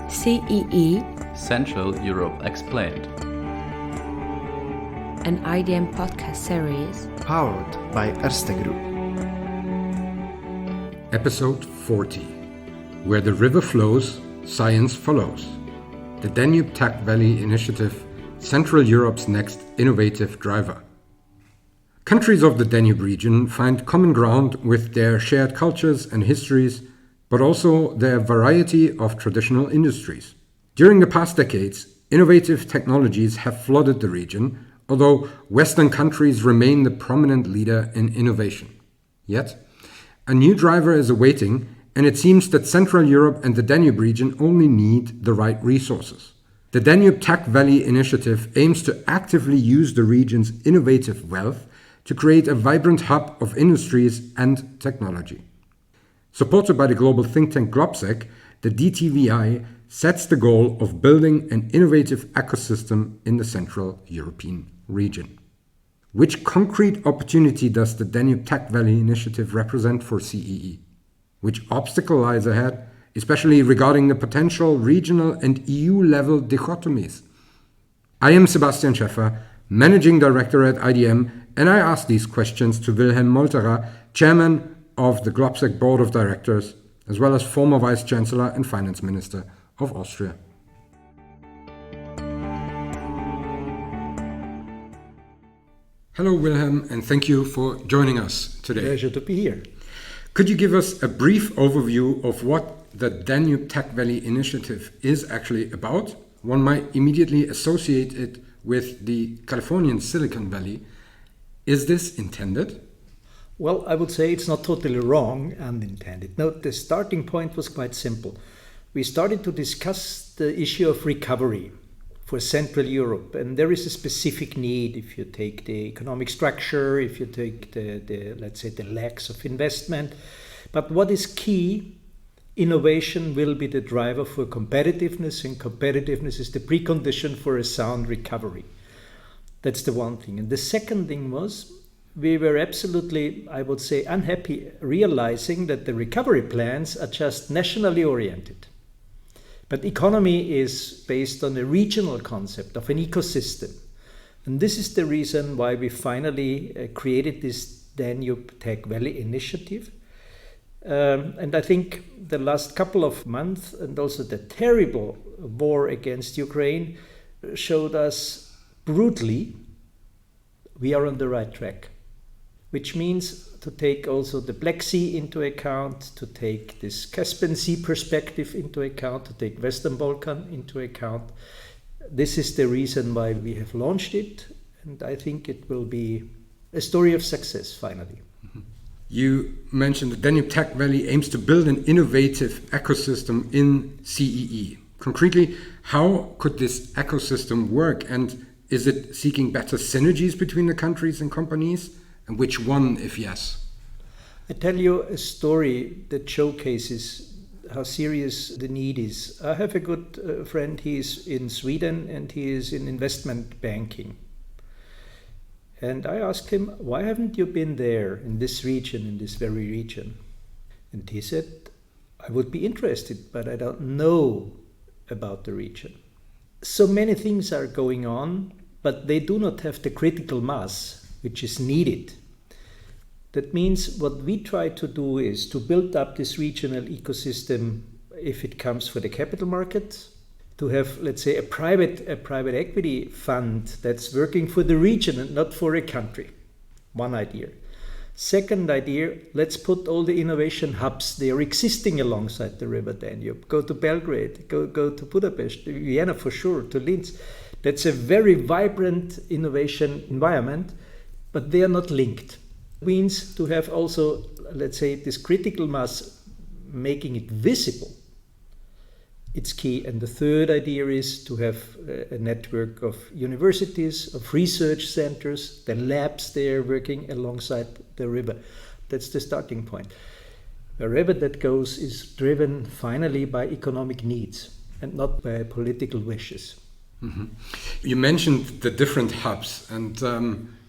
CEE, Central Europe Explained, an IDM podcast series powered by Erste Group. Episode 40, Where the River Flows, Science Follows. The Danube Tech Valley Initiative, Central Europe's next innovative driver. Countries of the Danube region find common ground with their shared cultures and histories, but also their variety of traditional industries. During the past decades, innovative technologies have flooded the region, although Western countries remain the prominent leader in innovation. Yet, a new driver is awaiting, and it seems that Central Europe and the Danube region only need the right resources. The Danube Tech Valley Initiative aims to actively use the region's innovative wealth to create a vibrant hub of industries and technology. Supported by the global think tank GLOBSEC, the DTVI sets the goal of building an innovative ecosystem in the Central European region. Which concrete opportunity does the Danube Tech Valley Initiative represent for CEE? Which obstacle lies ahead, especially regarding the potential regional and EU-level dichotomies? I am Sebastian Schäffer, Managing Director at IDM, and I asked these questions to Wilhelm Molterer, Chairman of the GLOBSEC Board of Directors, as well as former Vice Chancellor and Finance Minister of Austria. Hello, Wilhelm, and thank you for joining us today. Pleasure to be here. Could you give us a brief overview of what the Danube Tech Valley Initiative is actually about? One might immediately associate it with the Californian Silicon Valley. Is this intended? Well, I would say it's not totally wrong and intended. No, the starting point was quite simple. We started to discuss the issue of recovery for Central Europe, and there is a specific need if you take the economic structure, if you take the let's say the lacks of investment. But what is key, innovation will be the driver for competitiveness, and competitiveness is the precondition for a sound recovery. That's the one thing. And the second thing was, we were absolutely, I would say, unhappy realizing that the recovery plans are just nationally oriented. But economy is based on a regional concept of an ecosystem. And this is the reason why we finally created this Danube Tech Valley Initiative. And I think the last couple of months and also the terrible war against Ukraine showed us brutally we are on the right track. Which means to take also the Black Sea into account, to take this Caspian Sea perspective into account, to take Western Balkan into account. This is the reason why we have launched it, and I think it will be a story of success finally. You mentioned the Danube Tech Valley aims to build an innovative ecosystem in CEE. Concretely, how could this ecosystem work, and is it seeking better synergies between the countries and companies? And which one, if yes? I tell you a story that showcases how serious the need is. I have a good friend, he is in Sweden and he is in investment banking. And I asked him, why haven't you been there in this region, in this very region? And he said, I would be interested, but I don't know about the region. So many things are going on, but they do not have the critical mass which is needed. That means what we try to do is to build up this regional ecosystem if it comes for the capital market, to have, let's say, a private equity fund that's working for the region and not for a country. One idea. Second idea, let's put all the innovation hubs, they are existing alongside the river Danube. Go to Belgrade, go to Budapest, Vienna for sure, to Linz. That's a very vibrant innovation environment, but they are not linked. It means to have also, let's say, this critical mass, making it visible. It's key. And the third idea is to have a network of universities, of research centers, the labs there working alongside the river. That's the starting point. Wherever that goes is driven finally by economic needs and not by political wishes. Mm-hmm. You mentioned the different hubs, and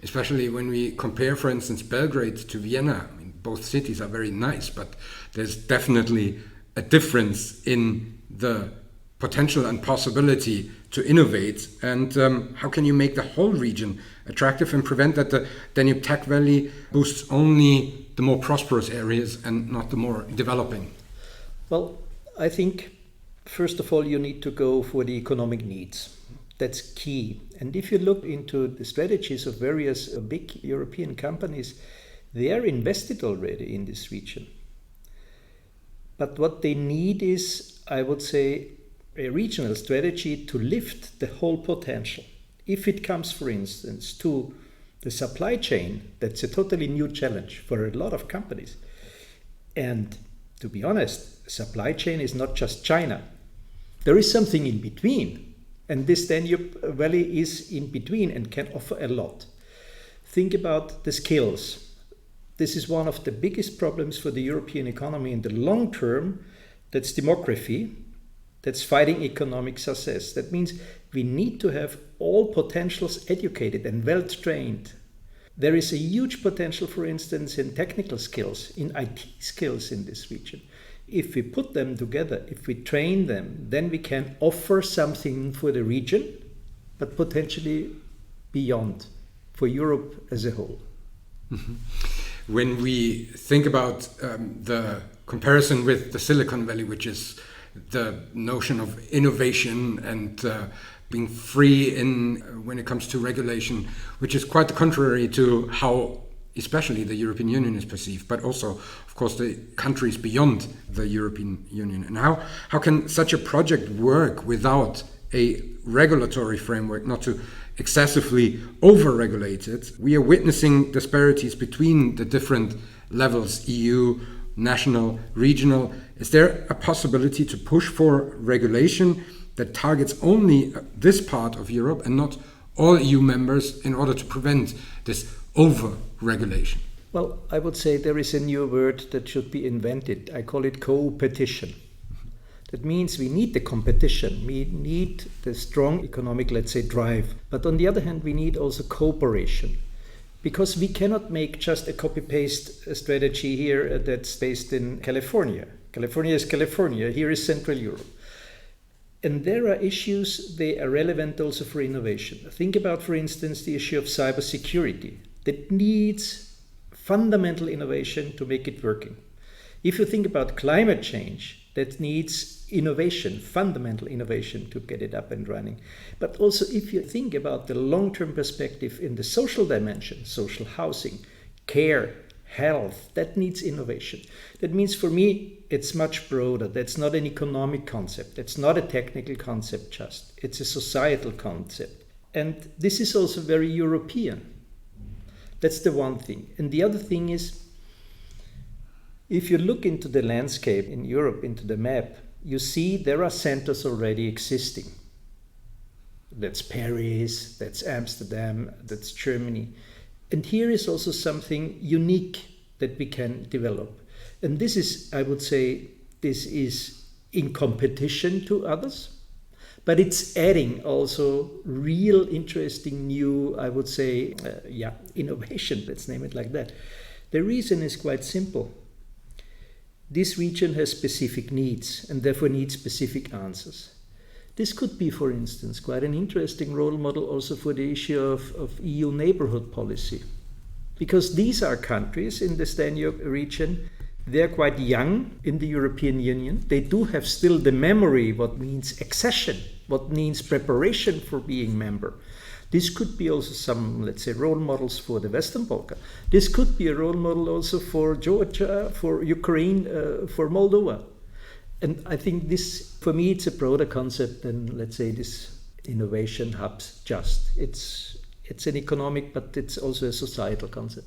especially when we compare, for instance, Belgrade to Vienna, I mean, both cities are very nice, but there's definitely a difference in the potential and possibility to innovate? And how can you make the whole region attractive and prevent that the Danube Tech Valley boosts only the more prosperous areas and not the more developing? Well, I think, first of all, you need to go for the economic needs. That's key. And if you look into the strategies of various big European companies, they are invested already in this region. But what they need is, I would say, a regional strategy to lift the whole potential. If it comes, for instance, to the supply chain, that's a totally new challenge for a lot of companies. And to be honest, supply chain is not just China. There is something in between. And this Danube Valley is in between and can offer a lot. Think about the skills. This is one of the biggest problems for the European economy in the long term. That's demography. That's fighting economic success. That means we need to have all potentials educated and well trained. There is a huge potential, for instance, in technical skills, in IT skills in this region. If we put them together, if we train them, then we can offer something for the region, but potentially beyond, for Europe as a whole. Mm-hmm. When we think about the comparison with the Silicon Valley, which is the notion of innovation and being free when it comes to regulation, which is quite the contrary to how especially the European Union is perceived, but also, of course, the countries beyond the European Union. And how can such a project work without a regulatory framework, not to excessively over-regulate it? We are witnessing disparities between the different levels, EU, national, regional. Is there a possibility to push for regulation that targets only this part of Europe and not all EU members in order to prevent this over-regulation? Well, I would say there is a new word that should be invented. I call it co-petition. That means we need the competition. We need the strong economic, let's say, drive. But on the other hand, we need also cooperation. Because we cannot make just a copy-paste strategy here that's based in California. California is California. Here is Central Europe. And there are issues, they are relevant also for innovation. Think about, for instance, the issue of cybersecurity. That needs fundamental innovation to make it working. If you think about climate change, that needs innovation, fundamental innovation to get it up and running. But also if you think about the long-term perspective in the social dimension, social housing, care, health, that needs innovation. That means for me, it's much broader. That's not an economic concept. That's not a technical concept just. It's a societal concept. And this is also very European. That's the one thing. And the other thing is, if you look into the landscape in Europe, into the map, you see there are centers already existing. That's Paris, that's Amsterdam, that's Germany. And here is also something unique that we can develop. And this is, I would say, this is in competition to others, but it's adding also real interesting new, I would say, innovation, let's name it like that. The reason is quite simple. This region has specific needs and therefore needs specific answers. This could be, for instance, quite an interesting role model also for the issue of EU neighborhood policy. Because these are countries in the Danube region, they're quite young in the European Union. They do have still the memory, what means accession, what means preparation for being member. This could be also some, let's say, role models for the Western Balkans. This could be a role model also for Georgia, for Ukraine, for Moldova. And I think this, for me, it's a broader concept than, let's say, this innovation hubs just. It's an economic, but it's also a societal concept.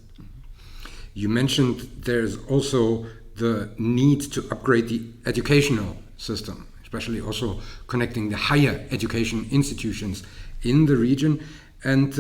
You mentioned there's also the need to upgrade the educational system, especially also connecting the higher education institutions in the region. And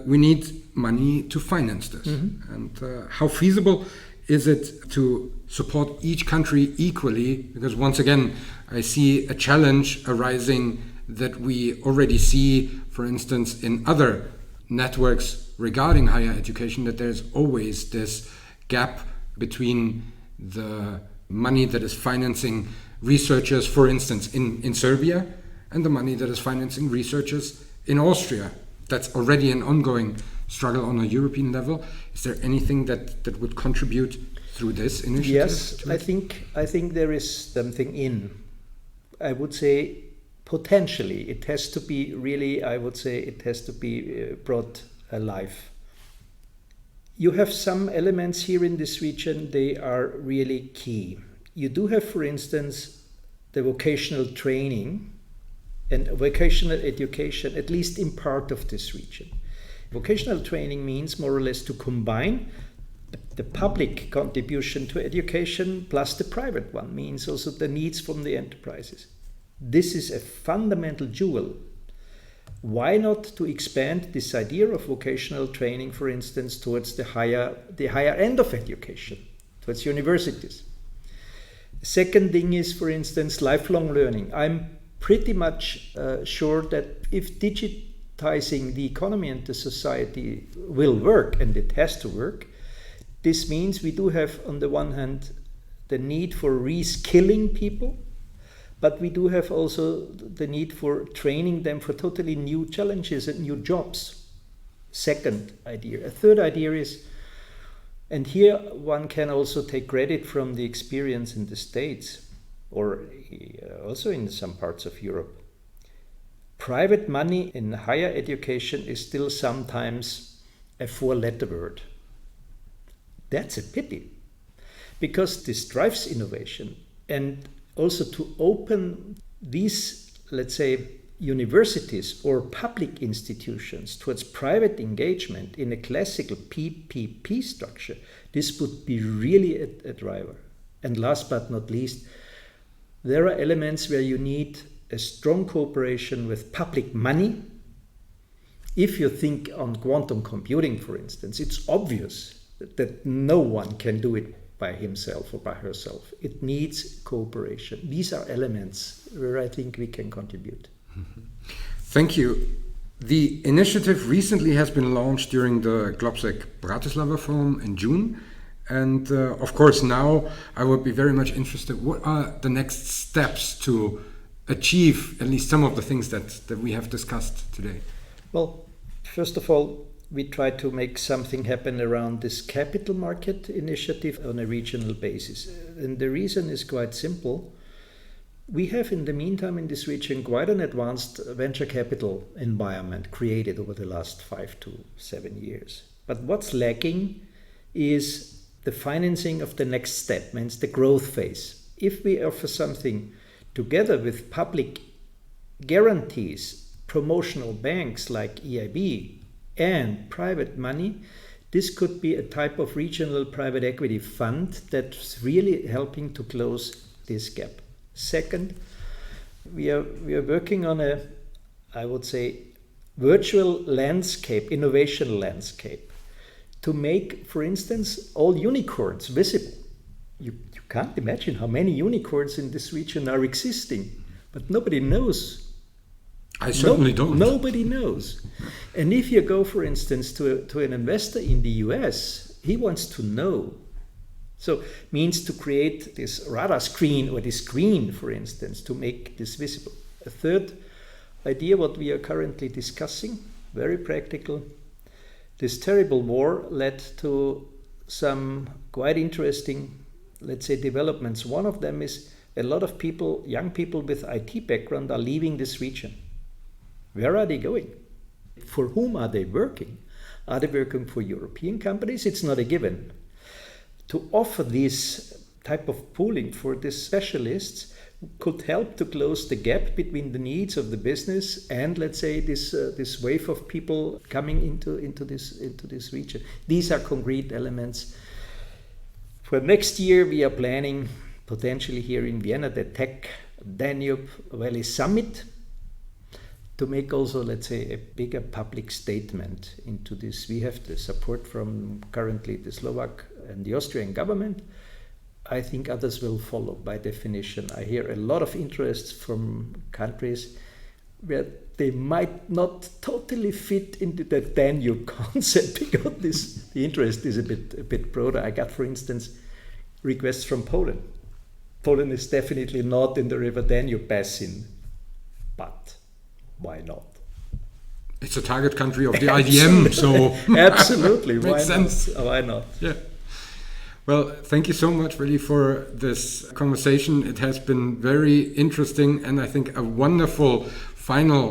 we need money to finance this. Mm-hmm. And how feasible is it to support each country equally? Because once again, I see a challenge arising that we already see, for instance, in other networks regarding higher education, that there's always this gap between the money that is financing researchers, for instance, in Serbia, and the money that is financing researchers in Austria. That's already an ongoing struggle on a European level. Is there anything that would contribute through this initiative? Yes, I think there is something in. I would say potentially it has to be really, I would say it has to be brought alive. You have some elements here in this region, they are really key. You do have, for instance, the vocational training and vocational education, at least in part of this region. Vocational training means more or less to combine the public contribution to education plus the private one, means also the needs from the enterprises. This is a fundamental jewel. Why not to expand this idea of vocational training, for instance, towards the higher end of education, towards universities? Second thing is, for instance, lifelong learning. I'm pretty much sure that if digitizing the economy and the society will work, and it has to work, this means we do have, on the one hand, the need for reskilling people, but we do have also the need for training them for totally new challenges and new jobs. Second idea. A third idea is, and here one can also take credit from the experience in the States, or also in some parts of Europe. Private money in higher education is still sometimes a four-letter word. That's a pity, because this drives innovation. And also to open these, let's say, universities or public institutions towards private engagement in a classical PPP structure, this would be really a driver. And last but not least, there are elements where you need a strong cooperation with public money. If you think on quantum computing, for instance, it's obvious that no one can do it by himself or by herself. It needs cooperation. These are elements where I think we can contribute. Thank you. The initiative recently has been launched during the GLOBSEC Bratislava Forum in June. And of course, now I would be very much interested, what are the next steps to achieve at least some of the things that we have discussed today? Well, first of all, we try to make something happen around this capital market initiative on a regional basis. And the reason is quite simple. We have in the meantime in this region quite an advanced venture capital environment created over the last 5 to 7 years. But what's lacking is the financing of the next step, means the growth phase. If we offer something together with public guarantees, promotional banks like EIB, and private money, this could be a type of regional private equity fund that's really helping to close this gap. Second, we are working on a, I would say, virtual landscape, innovation landscape, to make, for instance, all unicorns visible. You can't imagine how many unicorns in this region are existing, but nobody knows. I certainly don't. Nobody knows. And if you go, for instance, to an investor in the US, he wants to know. So means to create this radar screen or this screen, for instance, to make this visible. A third idea, what we are currently discussing, very practical. This terrible war led to some quite interesting, let's say, developments. One of them is a lot of people, young people with IT background, are leaving this region. Where are they going? For whom are they working? Are they working for European companies? It's not a given. To offer this type of pooling for these specialists could help to close the gap between the needs of the business and, let's say, this wave of people coming into this region. These are concrete elements. For next year, we are planning potentially here in Vienna the Tech Danube Valley Summit, to make also, let's say, a bigger public statement into this. We have the support from currently the Slovak and the Austrian government. I think others will follow by definition. I hear a lot of interest from countries where they might not totally fit into the Danube concept, because the interest is a bit broader. I got, for instance, requests from Poland. Poland is definitely not in the River Danube basin, but why not? It's a target country of the IDM, so absolutely, makes sense. Why not? Yeah. Well, thank you so much, really, for this conversation. It has been very interesting, and I think a wonderful final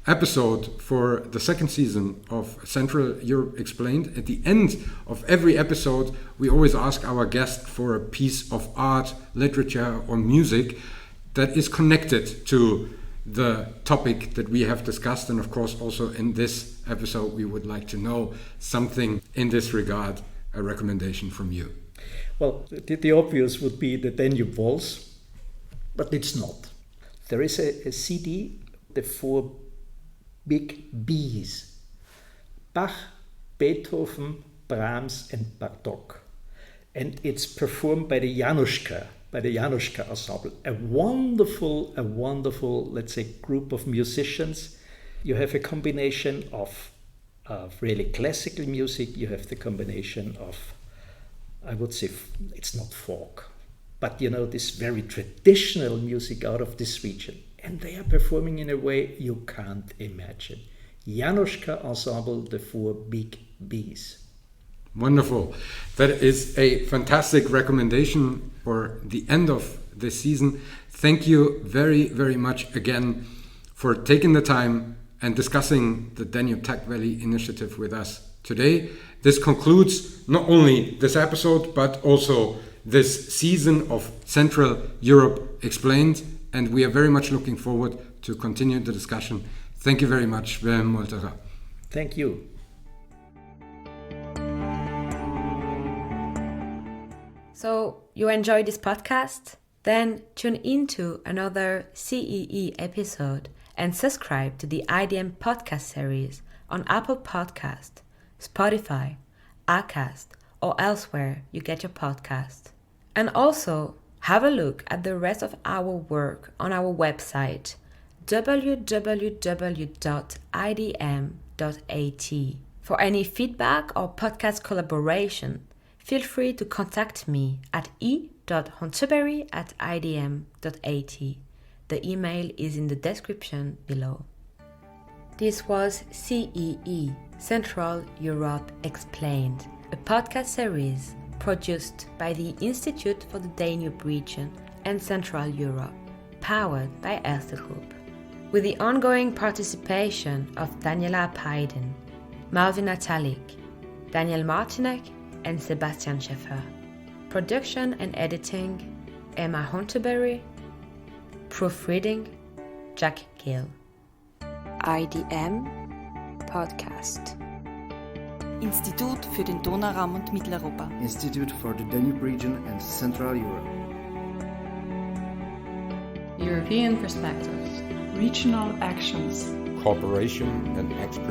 episode for the second season of Central Europe Explained. At the end of every episode, we always ask our guest for a piece of art, literature, or music that is connected to the topic that we have discussed. And of course, also in this episode, we would like to know something in this regard, a recommendation from you. Well, the obvious would be the Danube Waltz, but it's not. There is a CD, the 4 big Bs: Bach, Beethoven, Brahms, and Bartók. And it's performed by the Janoska Ensemble. A wonderful, let's say, group of musicians. You have a combination of really classical music. You have the combination of, I would say, it's not folk, but this very traditional music out of this region. And they are performing in a way you can't imagine. Janoska Ensemble, the 4 big Bs. Wonderful. That is a fantastic recommendation for the end of this season. Thank you very, very much again for taking the time and discussing the Danube Tech Valley Initiative with us today. This concludes not only this episode, but also this season of Central Europe Explained, and we are very much looking forward to continue the discussion. Thank you very much, Wilhelm Molterer. Thank you. So, you enjoyed this podcast? Then tune into another CEE episode and subscribe to the IDM podcast series on Apple Podcast, Spotify, Acast, or elsewhere you get your podcast. And also, have a look at the rest of our work on our website www.idm.at. For any feedback or podcast collaboration, feel free to contact me at e.hontebeyrie@idm.at. The email is in the description below. This was CEE, Central Europe Explained, a podcast series produced by the Institute for the Danube Region and Central Europe, powered by Erste Group, with the ongoing participation of Daniela Paiden, Marvin Natalik, Daniel Martinek, and Sebastian Schäffer. Production and editing, Emma Hontebeyrie. Proofreading, Jack Gill. IDM Podcast. Institut für den Donauraum und Mitteleuropa. Institute for the Danube Region and Central Europe. European perspectives. Regional actions. Cooperation and expertise.